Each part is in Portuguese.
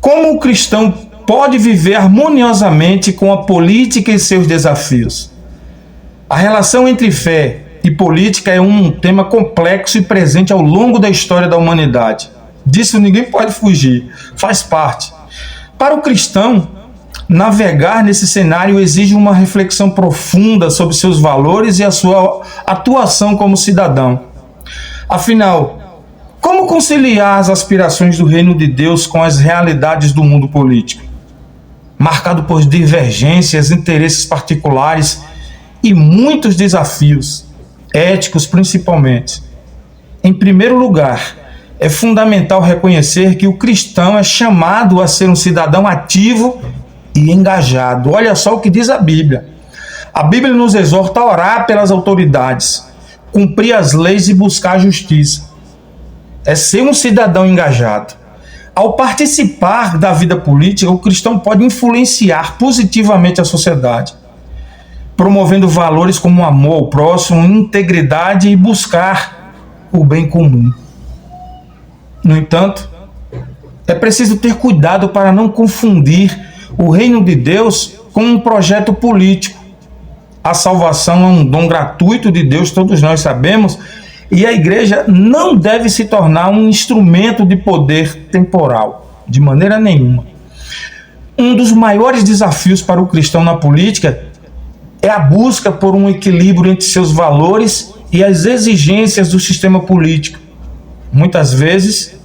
Como o cristão pode viver harmoniosamente com a política e seus desafios? A relação entre fé e política é um tema complexo e presente ao longo da história da humanidade. Disso ninguém pode fugir, faz parte. Para o cristão, navegar nesse cenário exige uma reflexão profunda sobre seus valores e a sua atuação como cidadão. Afinal, como conciliar as aspirações do reino de Deus com as realidades do mundo político, marcado por divergências, interesses particulares e muitos desafios, éticos principalmente? Em primeiro lugar, é fundamental reconhecer que o cristão é chamado a ser um cidadão ativo e engajado. Olha só o que diz a Bíblia. A Bíblia nos exorta a orar pelas autoridades, cumprir as leis e buscar a justiça. É ser um cidadão engajado. Ao participar da vida política, o cristão pode influenciar positivamente a sociedade, promovendo valores como amor ao próximo, integridade e buscar o bem comum. No entanto, é preciso ter cuidado para não confundir o reino de Deus com um projeto político. A salvação é um dom gratuito de Deus, todos nós sabemos, e a igreja não deve se tornar um instrumento de poder temporal, de maneira nenhuma. Um dos maiores desafios para o cristão na política é a busca por um equilíbrio entre seus valores e as exigências do sistema político. Muitas vezes,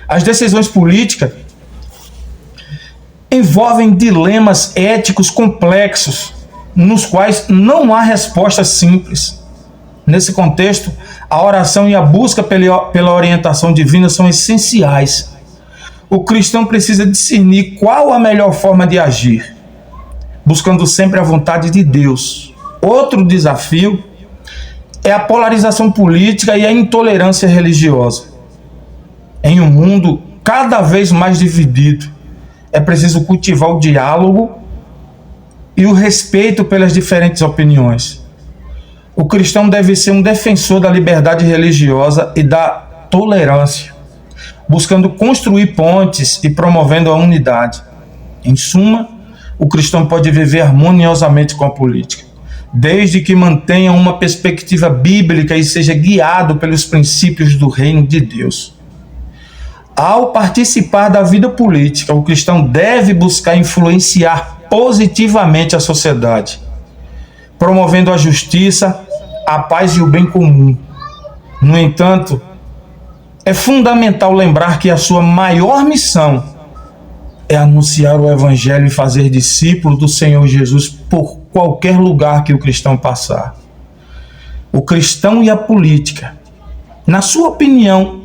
as decisões políticas envolvem dilemas éticos complexos, nos quais não há resposta simples. Nesse contexto, a oração e a busca pela orientação divina são essenciais. O cristão precisa discernir qual a melhor forma de agir, buscando sempre a vontade de Deus. Outro desafio é a polarização política e a intolerância religiosa. Em um mundo cada vez mais dividido, é preciso cultivar o diálogo e o respeito pelas diferentes opiniões. O cristão deve ser um defensor da liberdade religiosa e da tolerância, buscando construir pontes e promovendo a unidade. Em suma, o cristão pode viver harmoniosamente com a política, desde que mantenha uma perspectiva bíblica e seja guiado pelos princípios do reino de Deus. Ao participar da vida política, o cristão deve buscar influenciar positivamente a sociedade, promovendo a justiça, a paz e o bem comum. No entanto, é fundamental lembrar que a sua maior missão é anunciar o Evangelho e fazer discípulos do Senhor Jesus por qualquer lugar que o cristão passar. O cristão e a política, na sua opinião,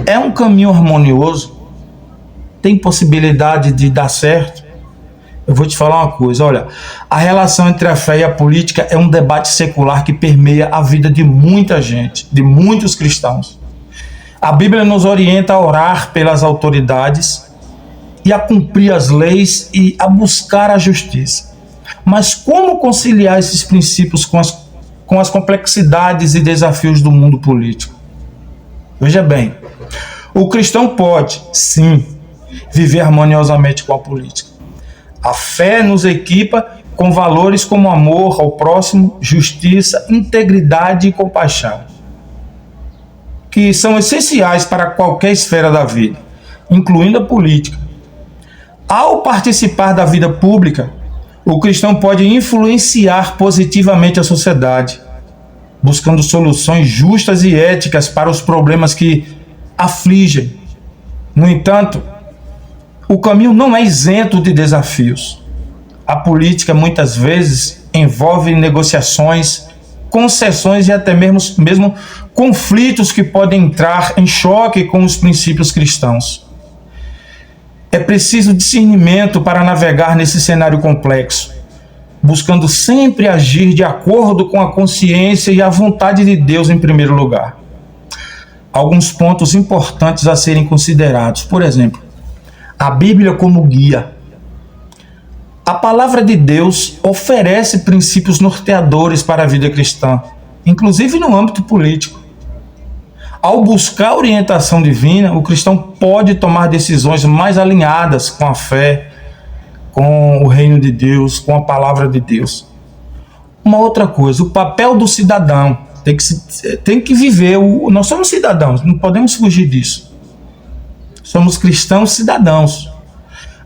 é um caminho harmonioso? Tem possibilidade de dar certo? Eu vou te falar uma coisa, olha, a relação entre a fé e a política é um debate secular que permeia a vida de muita gente, de muitos cristãos. A Bíblia nos orienta a orar pelas autoridades e a cumprir as leis e a buscar a justiça. Mas como conciliar esses princípios com as complexidades e desafios do mundo político? Veja bem, o cristão pode, sim, viver harmoniosamente com a política. A fé nos equipa com valores como amor ao próximo, justiça, integridade e compaixão, que são essenciais para qualquer esfera da vida, incluindo a política. Ao participar da vida pública, o cristão pode influenciar positivamente a sociedade, buscando soluções justas e éticas para os problemas que afligem. No entanto, o caminho não é isento de desafios. A política muitas vezes envolve negociações, concessões e até mesmo conflitos que podem entrar em choque com os princípios cristãos. É preciso discernimento para navegar nesse cenário complexo, buscando sempre agir de acordo com a consciência e a vontade de Deus em primeiro lugar. Alguns pontos importantes a serem considerados. Por exemplo, a Bíblia como guia. A palavra de Deus oferece princípios norteadores para a vida cristã, inclusive no âmbito político. Ao buscar orientação divina, o cristão pode tomar decisões mais alinhadas com a fé, com o reino de Deus, com a palavra de Deus. Uma outra coisa, o papel do cidadão. Tem que viver. Nós somos cidadãos, não podemos fugir disso. Somos cristãos cidadãos.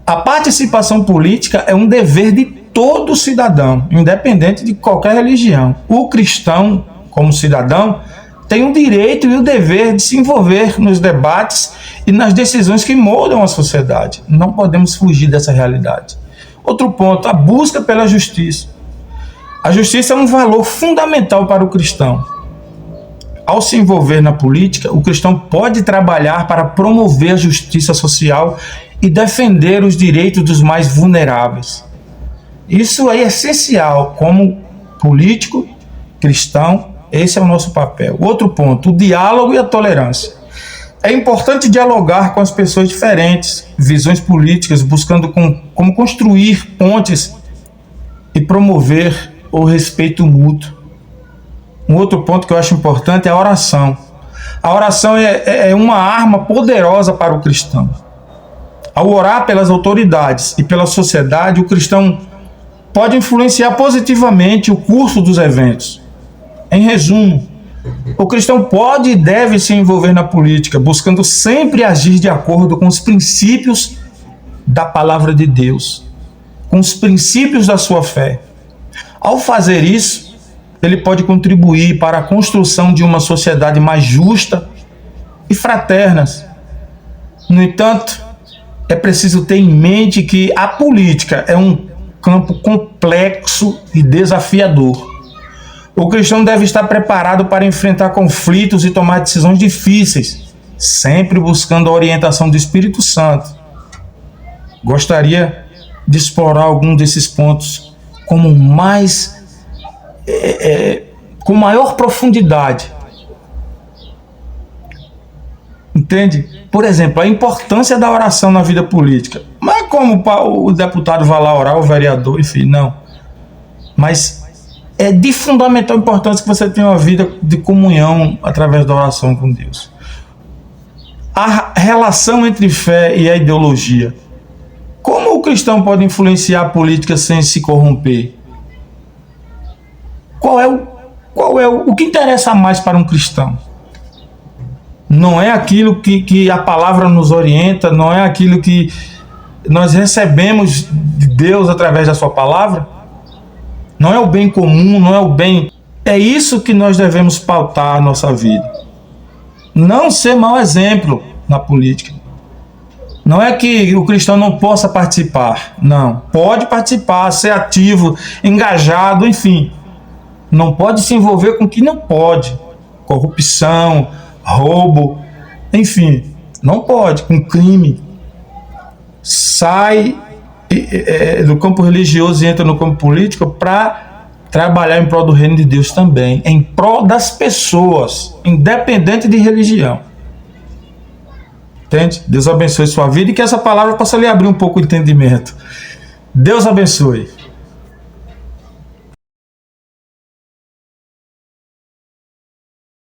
A participação política é um dever de todo cidadão, independente de qualquer religião. O cristão, como cidadão, tem o direito e o dever de se envolver nos debates e nas decisões que moldam a sociedade. Não podemos fugir dessa realidade. Outro ponto, a busca pela justiça. A justiça é um valor fundamental para o cristão. Ao se envolver na política, o cristão pode trabalhar para promover a justiça social e defender os direitos dos mais vulneráveis. Isso é essencial como político cristão, esse é o nosso papel. Outro ponto, o diálogo e a tolerância. É importante dialogar com as pessoas diferentes, visões políticas, buscando como construir pontes e promover o respeito mútuo. Um outro ponto que eu acho importante é a oração. A oração é uma arma poderosa para o cristão. Ao orar pelas autoridades e pela sociedade, o cristão pode influenciar positivamente o curso dos eventos. Em resumo, o cristão pode e deve se envolver na política, buscando sempre agir de acordo com os princípios da palavra de Deus, com os princípios da sua fé. Ao fazer isso, ele pode contribuir para a construção de uma sociedade mais justa e fraterna. No entanto, é preciso ter em mente que a política é um campo complexo e desafiador. O cristão deve estar preparado para enfrentar conflitos e tomar decisões difíceis, sempre buscando a orientação do Espírito Santo. Gostaria de explorar algum desses pontos com maior profundidade. Entende? Por exemplo, a importância da oração na vida política. Não é como o deputado vai lá orar, o vereador, enfim, não. Mas é de fundamental importância que você tenha uma vida de comunhão através da oração com Deus. A relação entre fé e a ideologia. Como o cristão pode influenciar a política sem se corromper? O que interessa mais para um cristão? Não é aquilo que a palavra nos orienta, não é aquilo que nós recebemos de Deus através da sua palavra? Não é o bem comum, não é o bem... É isso que nós devemos pautar a nossa vida. Não ser mau exemplo na política. Não é que o cristão não possa participar. Não. Pode participar, ser ativo, engajado, enfim. Não pode se envolver com o que não pode. Corrupção, roubo, enfim. Não pode, com crime. Sai do campo religioso e entra no campo político para trabalhar em prol do reino de Deus também, em prol das pessoas, independente de religião. Entende? Deus abençoe sua vida e que essa palavra possa lhe abrir um pouco o entendimento. Deus abençoe.